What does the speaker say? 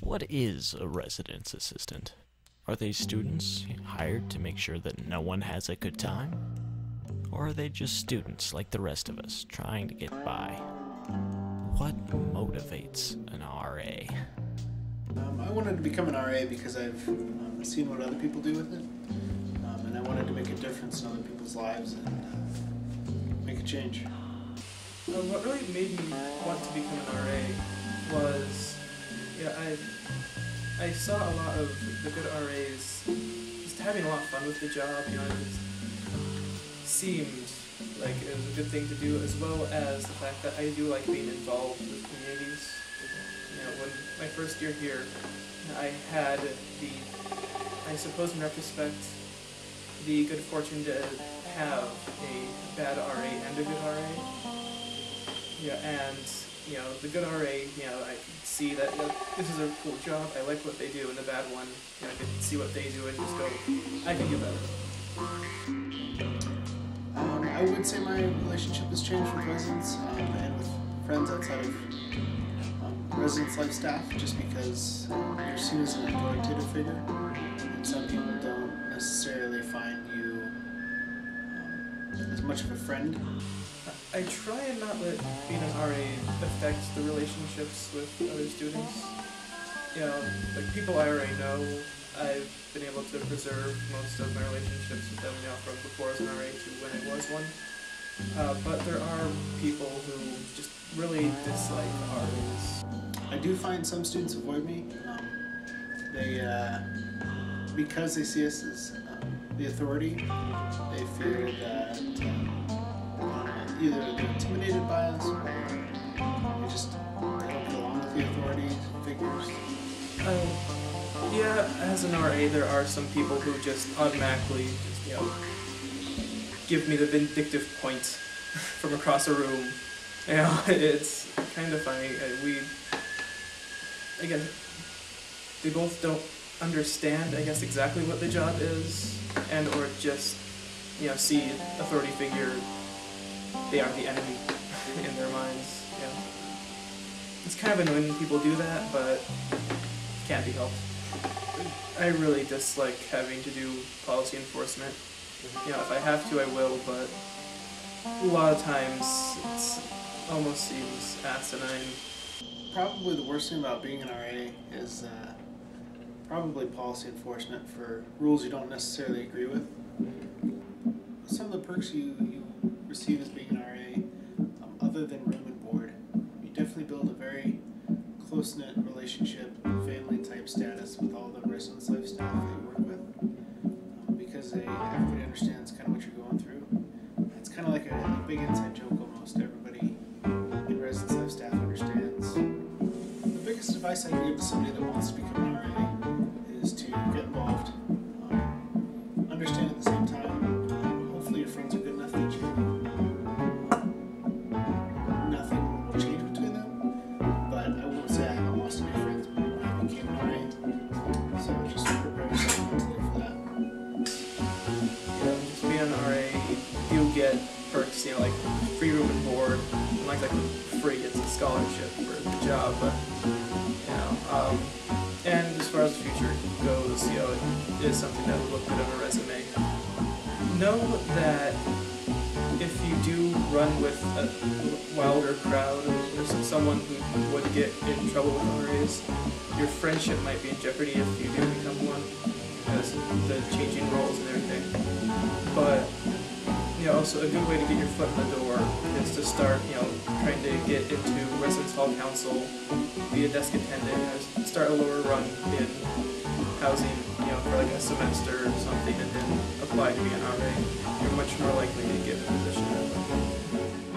What is a residence assistant? Are they students hired to make sure that no one has a good time? Or are they just students like the rest of us trying to get by? What motivates an RA? I wanted to become an RA because I've seen what other people do with it, and I wanted to make a difference in other people's lives and make a change. What really made me want to become an RA was, I saw a lot of the good RAs just having a lot of fun with the job. It seemed like it was a good thing to do, as well as the fact that I do like being involved with communities. When my first year here, I had I suppose in retrospect, the good fortune to have a bad RA and a good RA. And the good RA, I could see that this is a cool job, I like what they do, and the bad one, I could see what they do and just go, I can do better. I would say my relationship has changed with residents and with friends outside of residence life staff, just because you're seen as an authoritative figure, and some people don't necessarily find you as much of a friend. I try and not let being an RA affect the relationships with other students. Like people I already know, I've been able to preserve most of my relationships with them, from before I was an RA to when I was one. But there are people who just really dislike RAs. I do find some students avoid me. Because they see us as the authority, they fear that either they're intimidated by us or they don't get along with the authority figures. As an RA, there are some people who just automatically give me the vindictive point from across a room. It's kind of funny. They both don't understand, exactly what the job is, and or just, see authority figure, they are the enemy in their minds. It's kind of annoying when people do that, but can't be helped. I really dislike having to do policy enforcement. If I have to, I will, but a lot of times it almost seems asinine. Probably the worst thing about being an RA is probably policy enforcement for rules you don't necessarily agree with. Some of the perks you receive as being an RA, other than room and board, you definitely build a very close-knit relationship, family-type status with all the residence life staff that you work with, because everybody understands kind of what you're going through. It's kind of like a big inside joke almost. Everybody in residence life staff understands. The biggest advice I can give to somebody that wants to become an RA is to get involved. Understand at the same time, hopefully your friends are good enough that nothing will change between them, but I won't say I haven't lost any friends when I became an RA, so just prepare yourself mentally for that. Just being an RA, you get perks, like free room and board, and like free, it's a scholarship for the job, but and as far as the future goes, it is something that would look good on a resume. Know that if you do run with a wilder crowd or someone who would get in trouble with RAs, your friendship might be in jeopardy if you do become one, because the changing roles and everything. But also a good way to get your foot in the door is to start, trying to get into residence hall council, be a desk attendant, start a lower run in housing, for like a semester or something, and then apply to be an RA. You're much more likely to get a position that way.